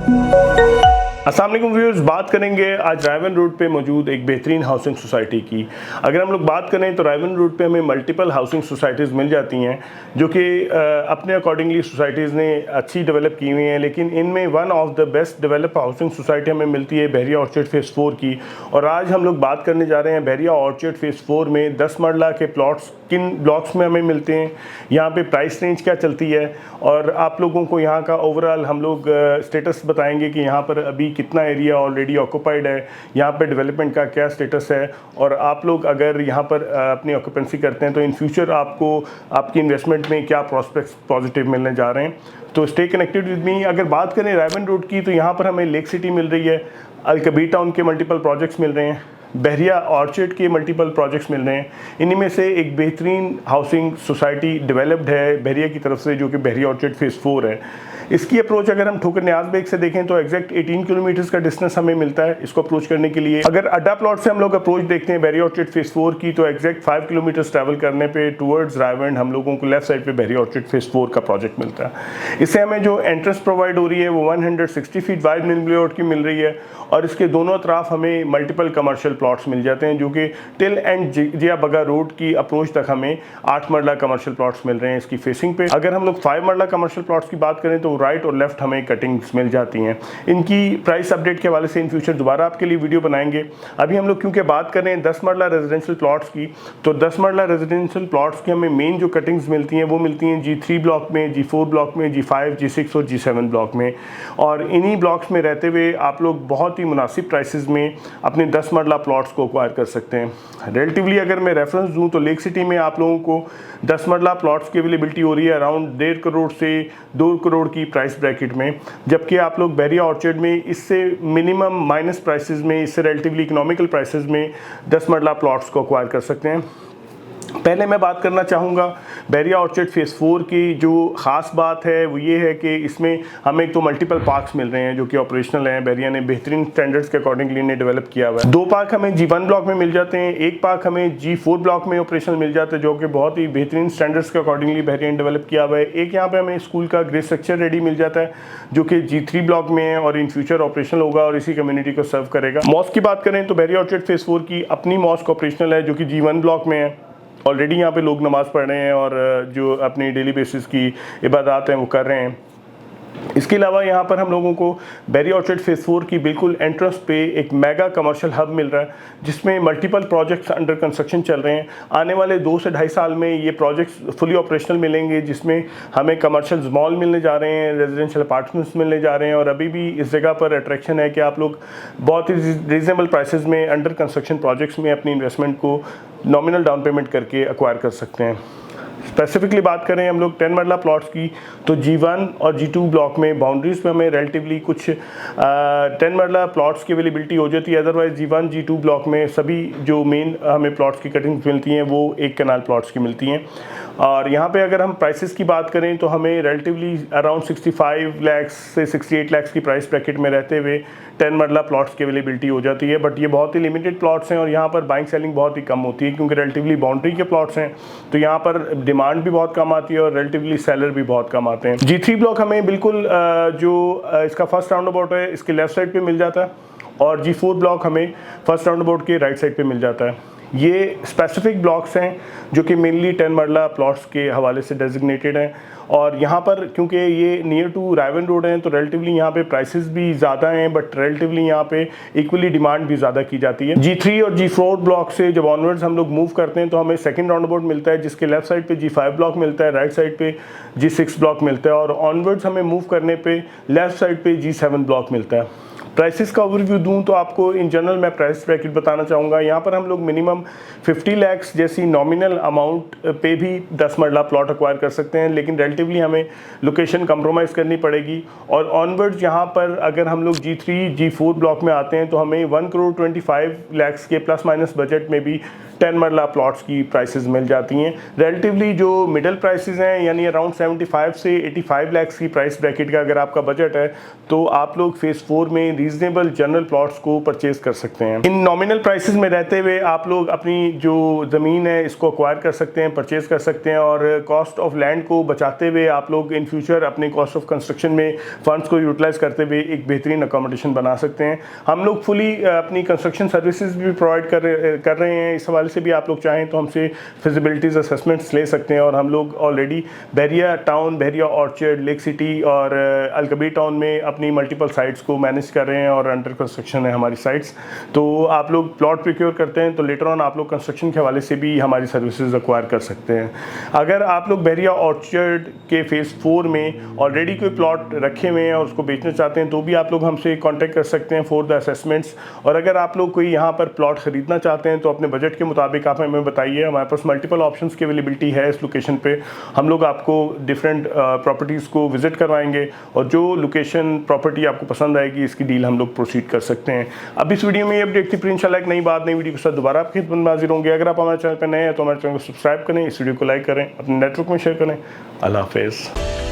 अस्सलाम वालेकुम व्यूअर्स, बात करेंगे आज रायवन रोड पे मौजूद एक बेहतरीन हाउसिंग सोसाइटी की। अगर हम लोग बात करें तो रायवन रोड पे हमें मल्टीपल हाउसिंग सोसाइटीज़ मिल जाती हैं जो कि अपने अकॉर्डिंगली सोसाइटीज़ ने अच्छी डेवलप की हुई हैं, लेकिन इनमें one of the best develop housing society हमें मिलती है बहरिया ऑर्चिड फेज़ 4 की। और आज हम लोग बात करने जा रहे हैं बहरिया ऑर्चिड फेज़ 4 में 10 मरला के प्लॉट्स किन ब्लॉक्स में हमें मिलते हैं, यहाँ पे प्राइस रेंज क्या चलती है, और आप लोगों को यहाँ का ओवरऑल हम लोग स्टेटस बताएंगे कि यहाँ पर अभी कितना एरिया ऑलरेडी ऑक्यूपाइड है, यहाँ पर डेवलपमेंट का क्या स्टेटस है, और आप लोग अगर यहाँ पर अपनी ऑक्यूपेंसी करते हैं तो इन फ्यूचर आपको आपकी इन्वेस्टमेंट में क्या प्रॉस्पेक्ट्स पॉजिटिव मिलने जा रहे हैं। तो स्टे कनेक्टेड विद मी। अगर बात करें रायवन रोड की तो यहाँ पर हमें लेक सिटी मिल रही है, अल-कबीर टाउन के मल्टीपल प्रोजेक्ट्स मिल रहे हैं, बहरिया ऑर्चिड के मल्टीपल प्रोजेक्ट्स मिल रहे हैं। इन्हीं में से एक बेहतरीन हाउसिंग सोसाइटी डेवलप्ड है बहरिया की तरफ से, जो कि बहरिया ऑर्चिड फेज़ 4 है। इसकी अप्रोच अगर हम ठोकर न्याज बेग से देखें तो एग्जैक्ट 18 किलोमीटर्स का डिस्टेंस हमें मिलता है इसको अप्रोच करने के लिए। अगर अड्डा प्लॉट से हम लोग अप्रोच देखते हैं बहरिया ऑर्चिड फेज़ 4 की तो एग्जैक्ट 5 किलोमीटर्स ट्रैवल करने पे टुवर्ड्स रायवन हम लोगों को लेफ्ट साइड पे बहरिया ऑर्चिड फेज़ 4 का प्रोजेक्ट मिलता है। इससे हमें जो एंट्रेंस प्रोवाइड हो रही है वो 160 फीट वाइड मिल लेआउट की मिल रही है, और इसके दोनों तरफ हमें मल्टीपल कमर्शियल प्लॉट्स मिल जाते हैं जो कि टिल एंड जिया बगा रोड की अप्रोच तक हमें 8 मरला कमर्शियल प्लॉट्स मिल रहे हैं इसकी फेसिंग पे। अगर हम लोग 5 मरला कमर्शियल प्लॉट्स की बात करें तो राइट और लेफ्ट हमें कटिंग्स मिल जाती हैं। इनकी प्राइस अपडेट के हवाले से इन फ्यूचर दोबारा आपके लिए वीडियो बनाएंगे। अभी हम लोग क्योंकि बात कर रहे हैं 10 मरला रेजिडेंशियल प्लॉट्स की, तो 10 मरला रेजिडेंशियल प्लॉट्स की हमें मेन जो कटिंग्स मिलती हैं वो मिलती हैं G3 ब्लॉक में, G4 ब्लॉक में, G5, G6 और G7 ब्लॉक में। और इन्हीं ब्लॉक्स में रहते हुए आप लोग बहुत ही मुनासिब प्राइसेस में अपने 10 मरला प्लॉट्स को एक्वायर कर सकते हैं। रिलेटिवली अगर मैं रेफरेंस दूं तो लेक सिटी में आप लोगों को 10 मरला प्लॉट्स की अवेलेबिलिटी हो रही है अराउंड 1.5 करोड़ से 2 करोड़ की प्राइस ब्रैकेट में, जबकि आप लोग बहरिया ऑर्चिड में इससे मिनिमम माइनस प्राइसेस में, इससे रिलेटिवली इकोनॉमिकल प्राइसेस में 10 मरला प्लॉट्स को एक्वायर कर सकते हैं। पहले मैं बात करना चाहूँगा बहरिया ऑर्चिड फेज़ 4 की जो ख़ास बात है वो ये है कि इसमें हमें एक तो मल्टीपल पार्क्स मिल रहे हैं जो कि ऑपरेशनल हैं। बहरिया ने बेहतरीन स्टैंडर्ड्स के अकॉर्डिंगली इन्हें डेवलप किया हुआ है। 2 पार्क हमें G1 ब्लॉक में मिल जाते हैं, एक पार्क हमें G4 ब्लॉक में ऑपरेशनल मिल जाता है जो कि बहुत ही बेहतरीन स्टैंडर्ड्स के अकॉर्डिंगली बहरिया ने डेवलप किया हुआ है। एक यहाँ पर हमें स्कूल का ग्रे स्ट्रक्चर रेडी मिल जाता है जो कि G3 ब्लॉक में है और इन फ्यूचर ऑपरेशनल होगा और इसी कम्युनिटी को सर्व करेगा। मॉस्क की बात करें तो बहरिया ऑर्चिड फेज़ 4 की अपनी मॉस्क ऑपरेशनल है जो कि G1 ब्लॉक में है। ऑलरेडी यहाँ पे लोग नमाज़ पढ़ रहे हैं और जो अपनी डेली बेसिस की इबादत हैं वो कर रहे हैं। इसके अलावा यहाँ पर हम लोगों को बहरिया ऑर्चिड फेज़ 4 की बिल्कुल एंट्रेंस पे एक मेगा कमर्शियल हब मिल रहा है जिसमें मल्टीपल प्रोजेक्ट्स अंडर कंस्ट्रक्शन चल रहे हैं। आने वाले 2 से ढाई साल में ये प्रोजेक्ट्स फुली ऑपरेशनल मिलेंगे जिसमें हमें कमर्शियल मॉल मिलने जा रहे हैं, रेजिडेंशियल अपार्टमेंट्स मिलने जा रहे हैं, और अभी भी इस जगह पर अट्रैक्शन है कि आप लोग बहुत ही रीजनेबल प्राइसेस में अंडर कंस्ट्रक्शन प्रोजेक्ट्स में अपनी इन्वेस्टमेंट को नॉमिनल डाउन पेमेंट करके एक्वायर कर सकते हैं। स्पेसिफिकली बात करें हम लोग 10 मरला प्लॉट्स की तो G1 और G2 ब्लॉक में बाउंड्रीज पे हमें रिलेटिवली कुछ 10 मरला प्लॉट्स की अवेलेबिलिटी हो जाती है। अदरवाइज G1 G2 ब्लॉक में सभी जो मेन हमें प्लॉट्स की कटिंग्स मिलती हैं वो 1 कनाल प्लॉट्स की मिलती हैं। और यहाँ पे अगर हम प्राइसेस की बात करें तो हमें रिलेटिवली अराउंड 65 लाख से 68 लाख की प्राइस ब्रैकेट में रहते हुए 10 मरला प्लॉट्स की अवेलेबिलिटी हो जाती है। बट ये बहुत ही लिमिटेड प्लॉट्स हैं और यहाँ पर बाइंग सेलिंग बहुत ही कम होती है क्योंकि रिलेटिवली बाउंड्री के प्लॉट्स हैं तो यहाँ पर डिमांड भी बहुत कम आती है और रिलेटिवली सेलर भी बहुत कम आते हैं। G3 ब्लॉक हमें बिल्कुल जो इसका फर्स्ट राउंड अबाउट है इसके लेफ्ट साइड पे मिल जाता है और G4 ब्लॉक हमें फर्स्ट राउंड अबाउट के राइट साइड पे मिल जाता है। ये स्पेसिफिक ब्लॉक्स हैं जो कि मेनली 10 मरला प्लॉट्स के हवाले से डेजिग्नेटेड हैं और यहाँ पर क्योंकि ये नियर टू रायवन रोड हैं तो रिलेटिवली यहाँ पे प्राइसेस भी ज़्यादा हैं बट रिलेटिवली यहाँ पे इक्वली डिमांड भी ज़्यादा की जाती है। G3 और G4 ब्लॉक से जब ऑनवर्ड्स हम लोग मूव करते हैं तो हमें सेकंड राउंड अबाउट मिलता है जिसके लेफ्ट साइड पे G5 ब्लॉक मिलता है, राइट साइड पे G6 ब्लॉक मिलता है और ऑनवर्ड्स हमें मूव करने पे लेफ्ट साइड पे G7 ब्लॉक मिलता है। प्राइसेस का ओवरव्यू दूं तो आपको इन जनरल मैं प्राइस ब्रैकेट बताना चाहूँगा। यहाँ पर हम लोग मिनिमम 50 लाख जैसी नॉमिनल अमाउंट पे भी 10 मरला प्लॉट एक्वायर कर सकते हैं, लेकिन रिलेटिवली हमें लोकेशन कंप्रोमाइज़ करनी पड़ेगी। और ऑनवर्ड्स यहाँ पर अगर हम लोग G3 G4 ब्लॉक में आते हैं तो हमें 1 करोड़ 25 लाख के प्लस माइनस बजट में भी 10 मरला प्लॉट्स की प्राइसेस मिल जाती हैं। रिलेटिवली जो मिडिल प्राइसेस हैं यानी अराउंड 75 से 85 लाख की प्राइस ब्रैकेट का अगर आपका बजट है तो आप लोग फेज़ 4 में रीजनेबल जनरल प्लॉट्स को परचेज कर सकते हैं। इन नॉमिनल प्राइसेस में रहते हुए आप लोग अपनी जो ज़मीन है इसको एक्वायर कर सकते हैं, परचेज कर सकते हैं और कॉस्ट ऑफ लैंड को बचाते हुए आप लोग इन फ्यूचर अपने कॉस्ट ऑफ कंस्ट्रक्शन में फंड्स को यूटिलाइज करते हुए एक बेहतरीन अकोमोडेशन बना सकते हैं। हम लोग फुली अपनी कंस्ट्रक्शन सर्विसेज भी प्रोवाइड कर रहे हैं। इस हवाले से भी आप लोग चाहें तो हमसे फिजिबिलिटीज असेसमेंट्स ले सकते हैं और हम लोग ऑलरेडी बहरिया टाउन, बहरिया ऑर्चर्ड, लेक सिटी और अलकबीर टाउन में अपनी मल्टीपल साइट्स को मैनेज कर रहे हैं और अंडर कंस्ट्रक्शन है हमारी साइट्स। तो आप लोग प्लॉट प्रोक्योर करते हैं तो लेटर ऑन आप लोग कंस्ट्रक्शन के हवाले से भी हमारी सर्विसेज एक्वायर कर सकते हैं। अगर आप लोग बहरिया ऑर्चर्ड के फेज़ 4 में ऑलरेडी कोई प्लॉट रखे हुए हैं और उसको बेचना चाहते हैं तो भी आप लोग हमसे कांटेक्ट कर सकते हैं फॉर द असेसमेंट्स। और अगर आप लोग कोई यहाँ पर प्लॉट ख़रीदना चाहते हैं तो अपने बजट के मुताबिक आप हमें बताइए। हमारे पास मल्टीपल ऑप्शंस की अवेलेबिलिटी है इस लोकेशन पे। हम लोग आपको डिफरेंट प्रॉपर्टीज़ को विजिट करवाएंगे और जो लोकेशन प्रॉपर्टी आपको पसंद आएगी इसकी डील हम लोग प्रोसीड कर सकते हैं। अब इस वीडियो में ये अपडेट थी, फिर इंशाल्लाह एक नई बात, नई वीडियो के साथ दोबारा आपकी खिदमत में हाजिर होंगे। अगर आप हमारे चैनल पर नए हैं तो हमारे चैनल को सब्सक्राइब करें, इस वीडियो को लाइक करें, अपने नेटवर्क में शेयर करें। अल्लाह हाफ़िज़।